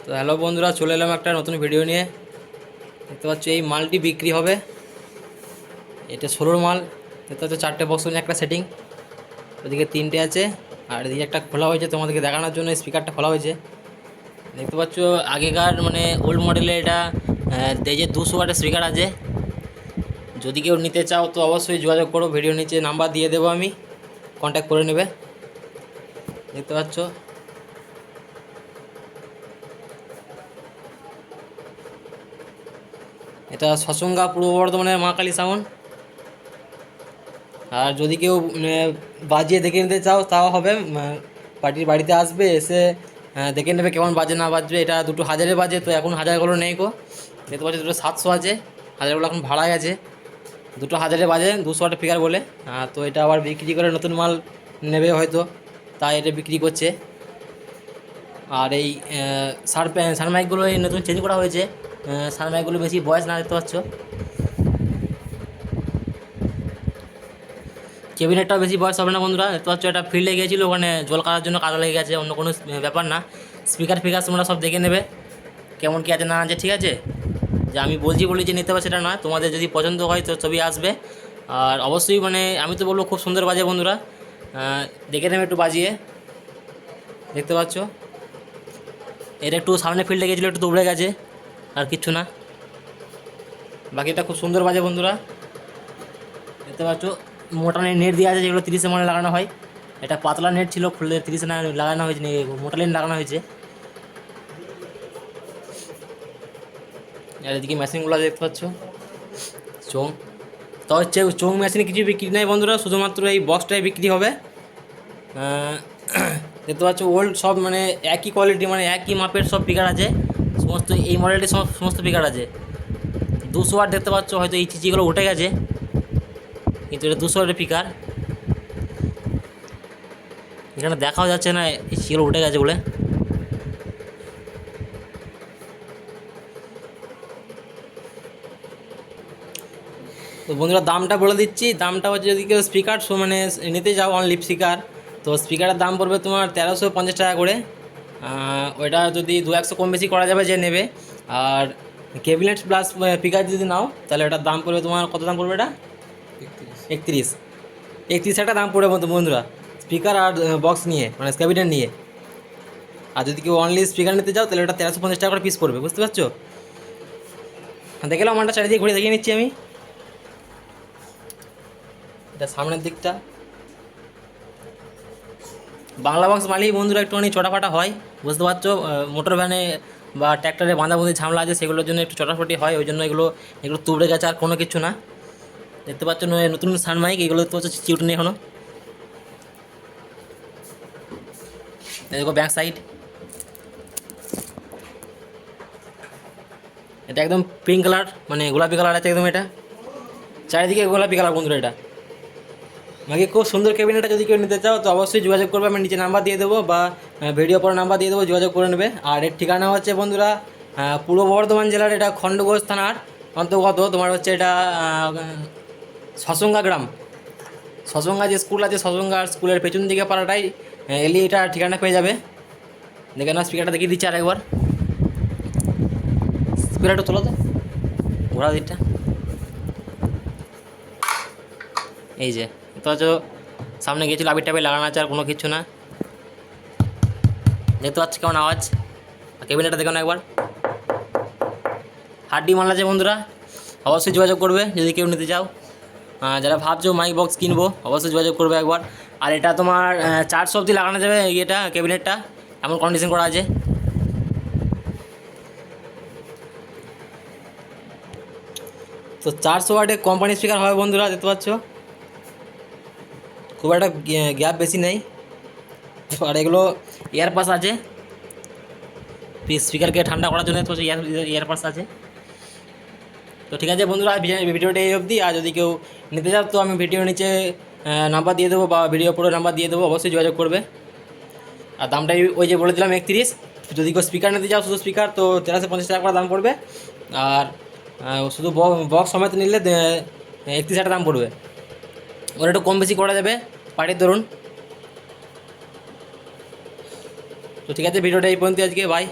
তো হ্যালো বন্ধুরা, চলে এলাম একটা নতুন ভিডিও নিয়ে। দেখতে পাচ্ছ এই মালটি বিক্রি হবে। এটা 16 মাল। দেখতে পাচ্ছ 4টে বক্স নিয়ে একটা সেটিং, ওদিকে 3টে আছে, আর এদিকে একটা খোলা হয়েছে তোমাদেরকে দেখানোর জন্য। স্পিকারটা খোলা হয়েছে, দেখতে পাচ্ছ। আগেকার মানে ওল্ড মডেলের এটা এই যে 200 ওয়াটের স্পিকার আছে। যদি কেউ নিতে চাও তো অবশ্যই যোগাযোগ করো, ভিডিও নিচে নাম্বার দিয়ে দেবো, আমি কন্ট্যাক্ট করে নেবে। দেখতে পাচ্ছ এটা সসঙ্গা পূর্ব বর্ধমানের মা কালী সাউন্ড। আর যদি কেউ বাজিয়ে দেখে নিতে চাও তাও হবে। পার্টির বাড়িতে আসবে, এসে দেখে নেবে কেমন বাজে না বাজবে। এটা দুটো হাজারে বাজে, তো এখন হাজারগুলো নেই গো। দেখতে পাচ্ছি দুটো 700 আছে, হাজারগুলো এখন ভাড়ায় আছে। দুটো হাজারে বাজে 200 ওয়াটের স্পিকার বলে। তো এটা আবার বিক্রি করে নতুন মাল নেবে হয়তো, তাই এটা বিক্রি করছে। আর এই সানমাইকগুলো এই নতুন চেঞ্জ করা হয়েছে। সানমাইকগুলো বেশি বয়স না, দেখতে পাচ্ছ। ক্যাবিনেটটাও বেশি বয়স হবে না বন্ধুরা। দেখতে পাচ্ছ এটা ফিল্ডে গিয়েছিলো, ওখানে জল কাটার জন্য কাদা লেগে গেছে, অন্য কোনো ব্যাপার না। স্পিকার ফিকার তোমরা সব দেখে নেবে কেমন কী আছে না আছে, ঠিক আছে। যে আমি বলছি বলি যে নিতে পারছি সেটা নয়, তোমাদের যদি পছন্দ হয় তো ছবি আসবে। আর অবশ্যই মানে আমি তো বলবো খুব সুন্দর বাজে বন্ধুরা, দেখে নেবে একটু বাজিয়ে। দেখতে পাচ্ছ এটা একটু সামনে ফিল্ডে গেছিলো, একটু দৌড়ে গেছে, আর কিচ্ছু না। বাকিটা খুব সুন্দর বাজে বন্ধুরা। দেখতে পাচ্ছ মোটা নেট দিয়ে আছে, যেগুলো 30 মানে লাগানো হয়। এটা পাতলা নেট ছিল, খুললে 30 না লাগানো হয়েছে, মোটা লাইন লাগানো হয়েছে। আর এদিকে মেশিনগুলো দেখতে পাচ্ছ, চোং। তো হচ্ছে চোং মেশিনে কিছু বিক্রি নেই বন্ধুরা, শুধুমাত্র এই বক্সটাই বিক্রি হবে। দেখতে পাচ্ছ ওল্ড সব মানে একই কোয়ালিটি, মানে একই মাপের সব স্পিকার আছে সমস্ত। এই মডেলটির সমস্ত স্পিকার আছে। 200 ওয়াট দেখতে পাচ্ছ, হয়তো এই চিচিগুলো উঠে গেছে, কিন্তু এটা 200 ওয়াটের স্পিকার। এখানে দেখাও যাচ্ছে না এই চিচিগুলো উঠে গেছে বলে। তো বন্ধুরা দামটা বলে দিচ্ছি। দামটা হচ্ছে যদি কেউ স্পিকার মানে নিতে যাও অনলি স্পিকার, তো স্পিকারের দাম পড়বে তোমার 1350 টাকা করে। ওইটা যদি 200 কম বেশি করা যাবে যে নেবে। আর ক্যাবিনেট প্লাস স্পিকার যদি নাও তাহলে ওটার দাম পড়বে তোমার, কত দাম পড়বে এটা? 31। 31 একটা দাম পড়বে বন্ধুরা, স্পিকার আর বক্স নিয়ে, মানে ক্যাবিনেট নিয়ে। আর যদি কেউ অনলি স্পিকার নিতে যাও তাহলে ওটা 1350 টাকা করে পিস পড়বে, বুঝতে পারছো। দেখে নাও, আমারটা চারিদিকে ঘুরে দেখিয়ে নিচ্ছি আমি। এটা সামনের দিকটা বাংলা বক্স মানেই বন্ধুরা একটুখানি চটাফাটা হয়, বুঝতে পারছো। মোটর ভ্যানে বা ট্র্যাক্টরে বাঁধাবুঁধি ঝামেলা আছে, সেগুলোর জন্য একটু চটাফাটি হয়, ওই জন্য এগুলো এগুলো তুবড়ে গেছে, আর কোনো কিছু না। দেখতে পাচ্ছ নতুন সানমাইক, এগুলো দেখতে পাচ্ছ চিউট নেই এখনো। দেখো ব্যাক সাইড, এটা একদম পিঙ্ক কালার, মানে গোলাপি কালার আছে একদম। এটা চারিদিকে গোলাপি কালার বন্ধুরা। এটা বাকি খুব সুন্দর ক্যাবিনেটটা যদি কেউ নিতে চাও তো অবশ্যই যোগাযোগ করবে, আমি নিচে নাম্বার দিয়ে দেবো বা ভিডিও পরে নাম্বার দিয়ে দেবো, যোগাযোগ করে নেবে। আর এর ঠিকানা হচ্ছে বন্ধুরা পূর্ব বর্ধমান জেলার, এটা খণ্ডঘোষ থানার অন্তর্গত। তোমার হচ্ছে এটা সসঙ্গা গ্রাম। সসঙ্গা যে স্কুল আছে, সসঙ্গা স্কুলের পেছন দিকে পাড়াটাই এলি এটা ঠিকানা পেয়ে যাবে। দেখে না, স্পিকারটা দেখিয়ে দিচ্ছে আরেকবার। স্পিকারটা তোলো তো, ঘোরা দিকটা। এই যে তো হচ্ছে সামনে গিয়েছিল, আবির টাবির লাগানো আছে, আর কোনো কিছু না। দেখতে পাচ্ছি কেমন আওয়াজ। ক্যাবিনেটটা দেখো না একবার, হাড্ডি মাল আছে বন্ধুরা। অবশ্যই যোগাযোগ করবে যদি কেউ নিতে চাও। যারা ভাবছো মাইক বক্স কিনবো অবশ্যই যোগাযোগ করবে একবার। আর এটা তোমার 400 অবধি লাগানো যাবে, এটা ক্যাবিনেটটা এমন কন্ডিশন করা আছে। তো 400 ওয়াটের কোম্পানি স্পিকার হবে বন্ধুরা, দেখতে পাচ্ছ খুব একটা গ্যাপ বেশি নেই। আর এগুলো এয়ারপাস আছে, স্পিকারকে ঠান্ডা করার জন্য তো এয়ারপাস আছে। তো ঠিক আছে বন্ধুরা, ভিডিওটা এই অবধি। আর যদি কেউ নিতে চাও তো আমি ভিডিও নিচে নাম্বার দিয়ে দেবো বা ভিডিও পুরো নাম্বার দিয়ে দেবো, অবশ্যই যোগাযোগ করবে। আর দামটা ওই যে বলে দিলাম 31। যদি কেউ স্পিকার নিতে চাও শুধু স্পিকার তো 1350 টাকা করে দাম পড়বে। আর শুধু বক্স সমেত নিলে 31 টাকা দাম পড়বে। ওর একটু কম বেশি করা যাবে পার্টির ধরুন। তো ঠিক আছে, ভিডিওটা এই পর্যন্ত আজকে, বাই।